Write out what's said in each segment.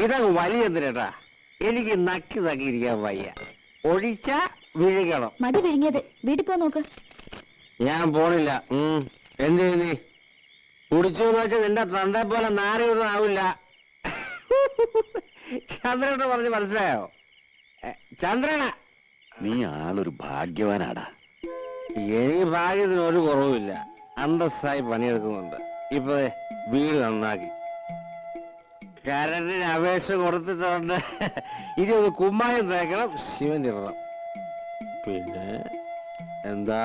ഇതങ്ങ് വലിയെന്തിനേട്ടാ? എനിക്ക് നക്കി നക്കിയിരിക്കാൻ വയ്യ. ഒഴിച്ച വിഴുകണം. മതി വിഴുങ്ങിയത്. വീട്ടിൽ പോ നോക്ക്. ഞാൻ പോണില്ല. എന്ത് നീ കുടിച്ചു എന്ന് വെച്ചാൽ നിന്റെ തന്തെ പോലെ നാറിയൊന്നും ആവില്ല. ചന്ദ്രനോട് പറഞ്ഞ് മനസ്സിലായോ? ചന്ദ്രന, നീ ആളൊരു ഭാഗ്യവാനാടാ. എനിക്ക് ഭാഗ്യത്തിന് ഒരു കുറവുമില്ല. അന്തസ്സായി പണിയെടുക്കുന്നുണ്ട്. ഇപ്പൊ വീട് നന്നാക്കി കരണ്ടിന് അപേക്ഷ കൊടുത്തിട്ടുണ്ട്. ഇനി ഒന്ന് കുമ്മായം തേക്കണം, ശിവൻ ഇടണം. പിന്നെ എന്താ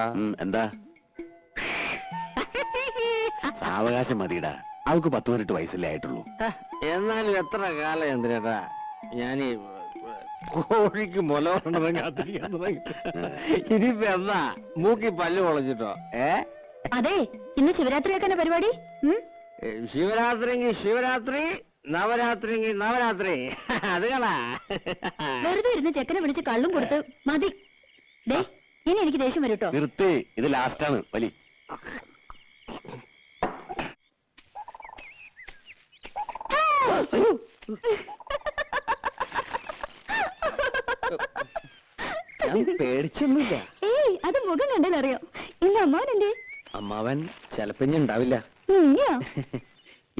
സാവകാശം മതിയിടാ. അവൾക്ക് 10-18 വയസ്സല്ലേ ആയിട്ടുള്ളൂ. എന്നാലും എത്ര കാലം എന്തിനേട്ടാ ഞാനീ കോഴിക്ക് മുല കൊണ്ടതും കാത്തിരിക്കാൻ തുടങ്ങി. ഇനിയിപ്പോ എന്താ മൂക്കി പല്ല് പൊളഞ്ഞിട്ടോ? അതെ, ഇന്ന് ശിവരാത്രിയാക്കാന പരിപാടി. ശിവരാത്രിയെങ്കിൽ ശിവരാത്രി, നവരാത്രിയെങ്കിൽ നവരാത്രി. അത് കളാ. വെറുതെ ഇരുന്ന് ചെക്കനെ വിളിച്ച് കള്ളും കൊടുത്ത് മതി. ഇനി എനിക്ക് ദേഷ്യം വരും കേട്ടോ. നിർത്തി, ഇത് ലാസ്റ്റാണ്. വലി ഞാൻ പേടിച്ചൊന്നുമില്ല. അത് മുഖം കണ്ടാലറിയോ. ഇന്ന് അമ്മാവൻ എന്തേ? അമ്മാവൻ ചിലപ്പോ ഉണ്ടാവില്ല.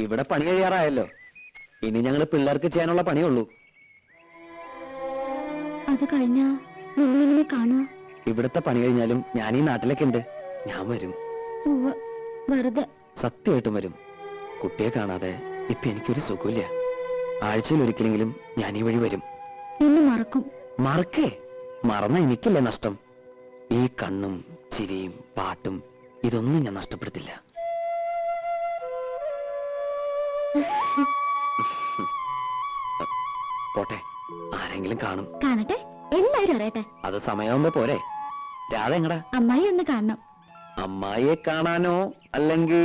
ഇവിടെ പണി കഴിയാറായല്ലോ. ഇനി ഞങ്ങള് പിള്ളേർക്ക് ചെയ്യാനുള്ള പണിയുള്ളൂ. അത് കഴിഞ്ഞാ നിങ്ങളെങ്ങനെ കാണാ? ഇവിടുത്തെ പണി കഴിഞ്ഞാലും ഞാൻ ഈ നാട്ടിലേക്ക് ഉണ്ട്. ഞാൻ വരും. വെറുതെ. സത്യമായിട്ടും വരും. കുട്ടിയെ കാണാതെ ഇപ്പൊ എനിക്കൊരു സുഖമില്ല. ആഴ്ചയിൽ ഒരിക്കലെങ്കിലും ഞാൻ ഈ വഴി വരും. എന്നെ മറക്കും. മറക്കേ? മറന്ന എനിക്കല്ലേ നഷ്ടം. ഈ കണ്ണും ചിരിയും പാട്ടും ഇതൊന്നും ഞാൻ നഷ്ടപ്പെടുത്തില്ല. പോട്ടെ, ആരെങ്കിലും കാണും. കാണട്ടെ, എല്ലാരും അറിയട്ടെ. അത് സമയമാകുമ്പോ പോരെ. രാധ എങ്ങടാ? അമ്മായി ഒന്ന് കാണണം. അമ്മായിയെ കാണാനോ അല്ലെങ്കിൽ?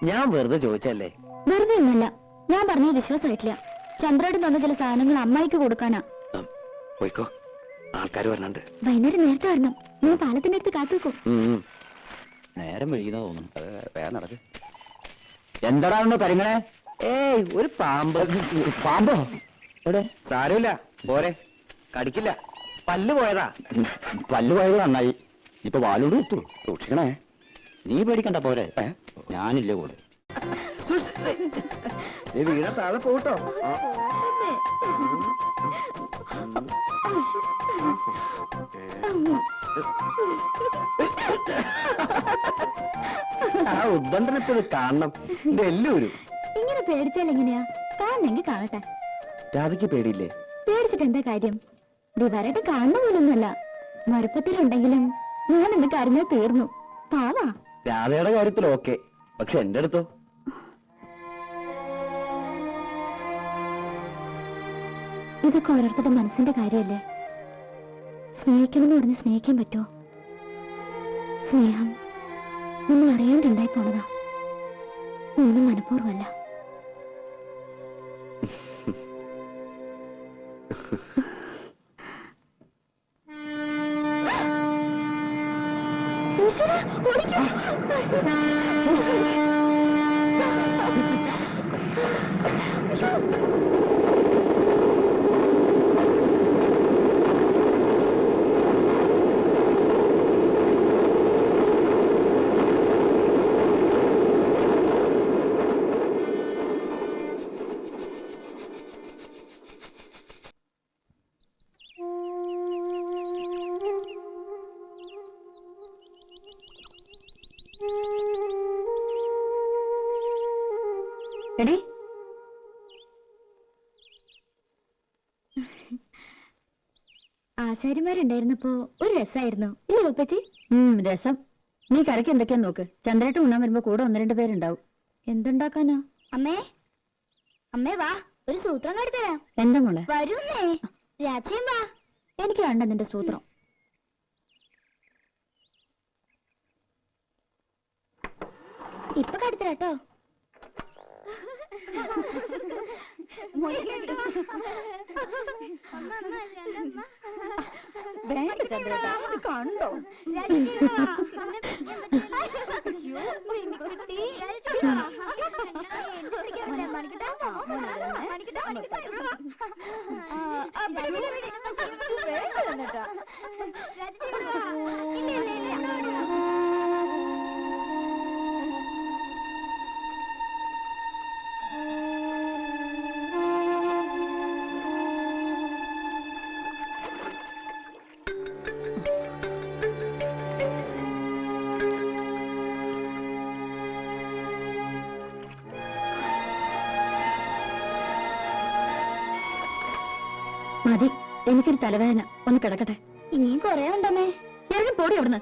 ഞാൻ വെറുതെ ചോദിച്ചല്ലേ. വെറുതെ ഒന്നല്ല, ഞാൻ പറഞ്ഞത് വിശ്വാസമായിട്ടില്ല. ചന്ദ്രേട്ടൻ തന്ന ചില സാധനങ്ങൾ അമ്മായിക്ക് കൊടുക്കാനാ. പോയിക്കോ, ആൾക്കാർ വരണുണ്ട്. വൈകുന്നേരം നേരത്തെ വരണം. ഞാൻ പാലത്തിന്റെ അടുത്ത് കാത്തുവെക്കും. നേരം വൈകുന്ന തോന്നുന്നു. വേഗം നടക്ക്. എന്താടാ ഒന്ന് പരിങ്ങണേ? ഒരു പാമ്പ്. പാമ്പോ? എവിടെ? സാരമില്ല, പോരെ, കടിക്കില്ല. പല്ല് പോയതാ. പല്ല് പോയത് നന്നായി. ഇപ്പൊ വാലോട് കിട്ടു. സൂക്ഷിക്കണേ. നീ പേടിക്കണ്ട, പോരെ. ഞാനില്ലേ കൂടെ. വീണ താഴെ പോട്ടോ. ആ ഉദ്ദണ്ഡനത്തിൽ കാണണം. ഇത് എല്ലാവരും ഇങ്ങനെ പേടിച്ചാൽ എങ്ങനെയാ? കാണണമെങ്കിൽ കാണട്ടെ. രാധയ്ക്ക് പേടിയില്ലേ? പേടിച്ചിട്ട് എന്താ കാര്യം? ദിവാരായിട്ട് കാണുന്ന പോലൊന്നുമല്ല. മറുപ്പത്തിലുണ്ടെങ്കിലും ഞാൻ എന്റെ കരഞ്ഞാൽ തീർന്നു. പാവാ. രാധയുടെ കാര്യത്തിൽ ഓക്കെ, പക്ഷെ എന്റെ അടുത്തോ? ഇതൊക്കെ ഓരോരുത്തരുടെ മനസ്സിന്റെ കാര്യമല്ലേ. സ്നേഹിക്കണമെന്ന് പറഞ്ഞ് സ്നേഹിക്കാൻ പറ്റുമോ? സ്നേഹം നമ്മൾ അറിയാണ്ടുണ്ടായി പോണതാ. ഒന്നും മനഃപൂർവ്വമല്ല. എടി, ആശാരിമാരുണ്ടായിരുന്നപ്പോ ഒരു രസമായിരുന്നു ഇല്ലേ ഉപ്പച്ചി? രസം. നീ കരയ്ക്ക് എന്തൊക്കെയാ നോക്ക്. ചന്ദ്രേട്ടൻ ഉണ്ണാൻ വരുമ്പോ കൂടെ 1-2 പേരുണ്ടാവും. എന്തുണ്ടാക്കാനാ? അമ്മേ, അമ്മേ വാ, ഒരു സൂത്രം കാട്ടിത്തരാം. എന്താ മോളെ? വരുന്നേ, രാജയും വാ. എനിക്ക് വേണ്ട നിന്റെ സൂത്രം. ഇപ്പൊ കാട്ടിത്തരാട്ടോ. കണ്ടോ? മതി, എനിക്കൊരു തലവേദന. ഒന്ന് കിടക്കട്ടെ. ഇനിയും കൊറേ ഉണ്ടമ്മേ. ഇറങ്ങി പോടി അവിടുന്ന്.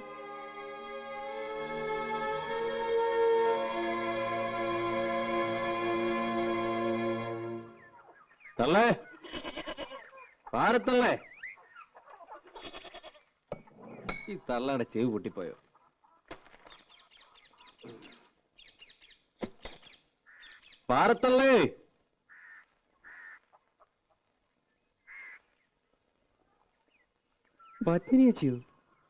തള്ളേ, പാരത്തള്ളേ. ഈ തള്ളയുടെ ചെവി പൊട്ടിപ്പോയോ? പാരത്തള്ളേ. പത്നിയോ?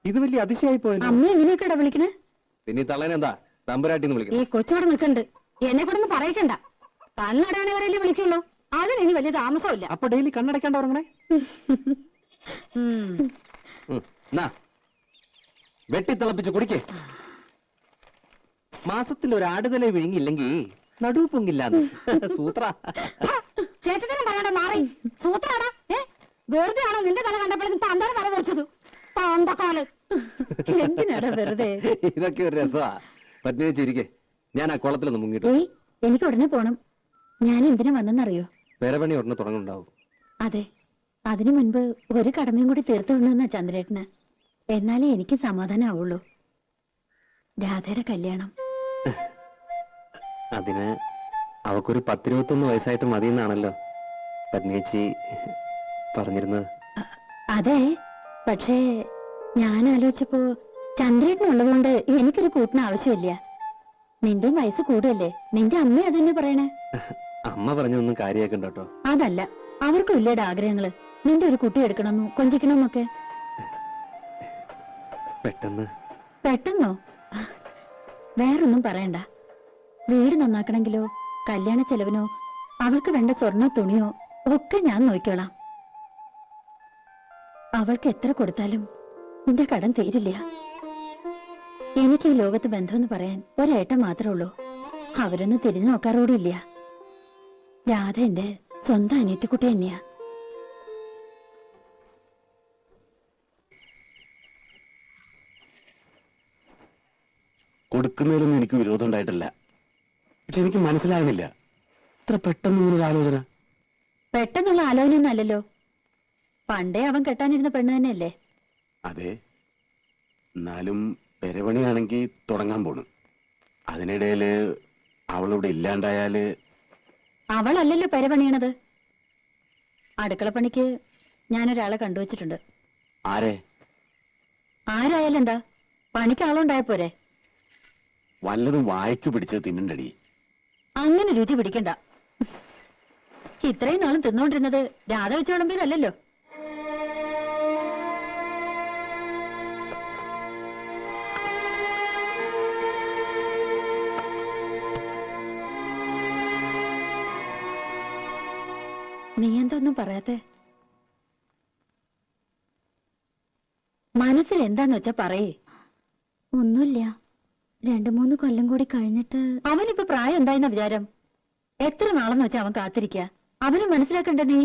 ഇത് വലിയ അതിശയായി പോയല്ലോ. അമ്മ എങ്ങനെയൊക്കെയാ വിളിക്കണേ? പിന്നെ ഈ തള്ളേനെന്താ തമ്പുരാട്ടിന്ന് ഈ വിളിക്കുന്നത്? കൊച്ചോടെ നിൽക്കണ്ട്. എന്നെ കൂടെ ഒന്ന് പറയിക്കണ്ട. കണ്ണടാണവരല്ലേ വിളിക്കുള്ളൂ. അതിന് ഇനി വലിയ താമസമില്ല. അപ്പൊ ഡെയിലി കണ്ണടയ്ക്കാണ്ട് ഉറങ്ങണേ. വെട്ടിത്തിളപ്പിച്ച് കുടിക്കേ. മാസത്തിൽ ഒരു ആടുതല വിഴുങ്ങില്ലെങ്കിൽ നടുവ് പൊങ്ങില്ലാന്ന് സൂത്ര. ചേട്ടത്തിനും പറയണ്ട, മാറി. സൂത്രാടാ. വെറുതെ ആണോ നിന്റെ തല കണ്ടപ്പോഴേക്കും തന്തയുടെ തല പൊറിച്ചത്? പണ്ടക്കാല്. എന്തിനാടാ വെറുതെ? ഇതൊക്കെ ഒരു രസമാ. പത്നി വെച്ചിരിക്കെ, ഞാൻ ആ കുളത്തിലൊന്ന് മുങ്ങിട്ടു. എനിക്ക് ഉടനെ പോണം. ഞാൻ എന്തിനാ വന്നെന്നറിയോ? പേരപണി ഉടനെ തുടങ്ങുന്നുണ്ടാവും. അതെ, അതിനു മുൻപ് ഒരു കടമയും കൂടി തീർത്തു വിടണമെന്നാ ചന്ദ്രേട്ടന്. എന്നാലേ എനിക്ക് സമാധാനം ആവുള്ളൂ. രാധയുടെ കല്യാണം. അതിന് അവക്കൊരു 10-21 വയസ്സായിട്ട് മതിയെന്നാണല്ലോ പത്നിയേച്ചി പറഞ്ഞിരുന്നത്. അതെ, പക്ഷേ ഞാൻ ആലോചിച്ചപ്പോ ചന്ദ്രേട്ടനുള്ളതുകൊണ്ട് എനിക്കൊരു കൂട്ടിന് ആവശ്യമില്ല. നിന്റെ വയസ്സ് കൂടുതല്ലേ? നിന്റെ അമ്മ അതന്നെ പറയണേ. അമ്മ പറഞ്ഞൊന്നും കാര്യമാക്കണ്ട കേട്ടോ. അതല്ല, അവർക്കും ഇല്ലേടെ ആഗ്രഹങ്ങള്. നിന്റെ ഒരു കുട്ടി എടുക്കണമെന്നും കൊഞ്ചിക്കണമെന്നൊക്കെ. പെട്ടെന്നോ? വേറൊന്നും പറയണ്ട. വീട് നന്നാക്കണമെങ്കിലോ കല്യാണ ചെലവിനോ അവൾക്ക് വേണ്ട സ്വർണ്ണ തുണിയോ ഒക്കെ ഞാൻ നോക്കിക്കോളാം. അവൾക്ക് എത്ര കൊടുത്താലും നിന്റെ കടം തീരില്ല. എനിക്ക് ഈ ലോകത്ത് ബന്ധമെന്ന് പറയാൻ ഒരേട്ടൻ മാത്രമേ ഉള്ളൂ. അവരൊന്നും തിരിഞ്ഞു നോക്കാറോടില്ല. രാധ എന്റെ സ്വന്തം അനിയത്തിക്കുട്ടി തന്നെയാ. കൊടുക്കുന്നതിലൊന്നും എനിക്ക് വിരോധം ഉണ്ടായിട്ടില്ല. പക്ഷെ എനിക്ക് മനസ്സിലാകുന്നില്ല, ഇത്ര പെട്ടെന്ന് ഇങ്ങനൊരു ആലോചന. പെട്ടെന്നുള്ള ആലോചനയൊന്നും അല്ലല്ലോ. പണ്ടേ അവൻ കെട്ടാനിരുന്ന പെണ്ണ് തന്നെയല്ലേ? അതെ, എന്നാലും പെരപണിയാണെങ്കിൽ തുടങ്ങാൻ പോണു. അതിനിടയില് അവളിവിടെ ഇല്ലാണ്ടായാല്. അവളല്ലല്ലോ പെരപണിയണത്. അടുക്കളപ്പണിക്ക് ഞാനൊരാളെ കണ്ടുവച്ചിട്ടുണ്ട്. ആരെ? ആരായാലും എന്താ, പണിക്ക് ആളുണ്ടായ പോരെ? വല്ലതും വായിച്ചു പിടിച്ചത് തിന്നണ്ടടി. അങ്ങനെ രുചി പിടിക്കണ്ട. ഇത്രയും നാളും തിന്നോണ്ടിരുന്നത് രാധ വെച്ച് വിളമ്പിയതല്ലോ. നീ എന്തൊന്നും പറയാത്തെ? മനസ്സിൽ എന്താന്ന് വെച്ചാ പറയേ. ഒന്നുമില്ല, 2-3 കൊല്ലം കൂടി കഴിഞ്ഞിട്ട്. അവനിപ്പോ പ്രായം എന്തായെന്ന വിചാരം? എത്ര നാളെന്ന് വെച്ചാ അവൻ കാത്തിരിക്ക? അവന് മനസ്സിലാക്കണ്ട നീ?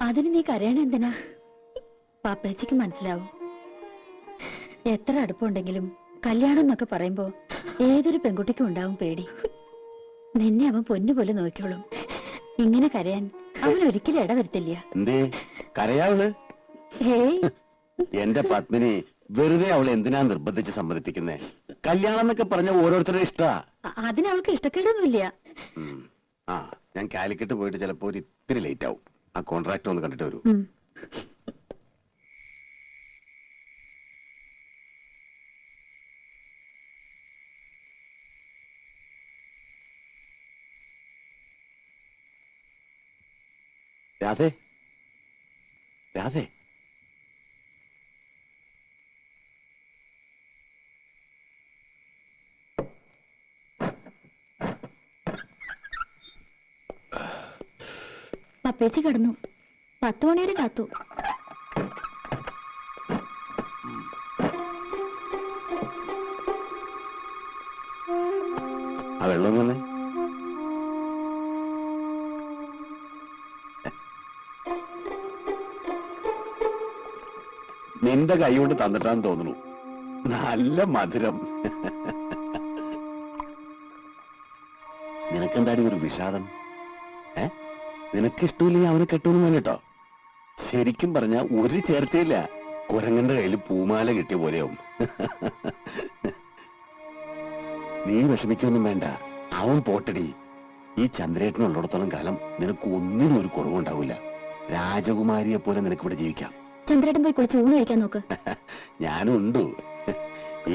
അതിന് നീ കരയണ എന്തിനാ? പാപ്പേച്ചിക്ക് മനസ്സിലാവും. എത്ര അടുപ്പുണ്ടെങ്കിലും കല്യാണം എന്നൊക്കെ പറയുമ്പോ ഏതൊരു പെൺകുട്ടിക്കും ഉണ്ടാവും പേടി. നിന്നെ അവൻ പൊന്നുപോലെ നോക്കിയോളും. ഇങ്ങനെ കരയാൻ അവൻ ഒരിക്കലും ഇടവരുത്തില്ല. എന്തേ കരയാവള്? എന്റെ പത്മിനി, വെറുതെ അവളെ എന്തിനാ നിർബന്ധിച്ച് സമ്മതിപ്പിക്കുന്നേ? കല്യാണം എന്നൊക്കെ പറഞ്ഞ ഓരോരുത്തരുടെ ഇഷ്ടാ. അതിനവൾക്ക് ഇഷ്ടക്കേടൊന്നുമില്ല. ആ, ഞാൻ കാലിക്കറ്റ് പോയിട്ട് ചിലപ്പോ ഒരു ഇത്തിരി ലേറ്റ് ആവും. ആ കോൺട്രാക്ട് ഒന്ന് കണ്ടിട്ട് വരൂ. രാധേ, രാധേ, അപ്പേച്ചി കിടന്നു. 10 മണി വരെ കാത്തു. ആ വെള്ളം തന്നെ നിന്റെ കൈ കൊണ്ട് തന്നിട്ടാന്ന് തോന്നുന്നു. നല്ല മധുരം. നിനക്കെന്താടി ഒരു വിഷാദം? നിനക്കിഷ്ടമില്ലെങ്കിൽ അവനെ കെട്ടൊന്നും വേണ്ടിട്ടോ. ശരിക്കും പറഞ്ഞ ഒരു ചേർച്ചയില്ല. കുരങ്ങന്റെ കയ്യിൽ പൂമാല കിട്ടിയ പോലെയാവും. നീ വിഷമിക്കൊന്നും വേണ്ട. അവൻ പോട്ടടി. ഈ ചന്ദ്രേട്ടനുള്ളിടത്തോളം കാലം നിനക്ക് ഒന്നിനും ഒരു കുറവുണ്ടാവില്ല. രാജകുമാരിയെ പോലെ നിനക്ക് ഇവിടെ ജീവിക്കാം. ചന്ദ്രേട്ടൻ പോയി കുളിച്ച് ഊണ് കഴിക്കാൻ നോക്ക്. ഞാനും ഉണ്ടു.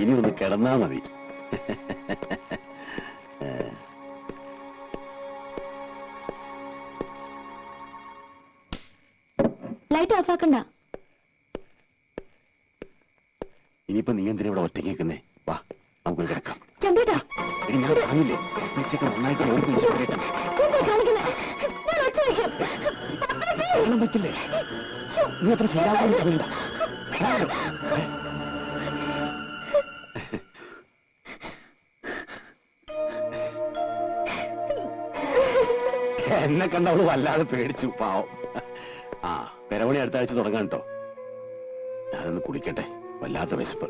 ഇനി ഒന്ന് കിടന്നാ മതി. ലൈറ്റ് ഓഫ് ആക്കണ്ട. ഇനിയിപ്പോ നീ എന്തിനാ ഇവിടെ ഒറ്റയ്ക്ക് നിൽക്കുന്നേ? വാ, നമുക്കൊരു കിടക്കാം. ചന്ദ്രേട്ടാ ഞാൻ കാണില്ലേ, ഉച്ചയ്ക്ക് നന്നായിട്ട് ഓടി ചന്ദ്രേട്ടൻ വെള്ളം പറ്റില്ലേ? നീ അത്ര ശരിയാകാൻ സമയണ്ട. എന്നെ കണ്ടവള് വല്ലാതെ പേടിച്ചു, പാവം. ആ, പെരവണി അടുത്ത ആഴ്ച തുടങ്ങാൻ കേട്ടോ. ഞാനൊന്ന് കുടിക്കട്ടെ, വല്ലാത്ത വിശപ്പ്.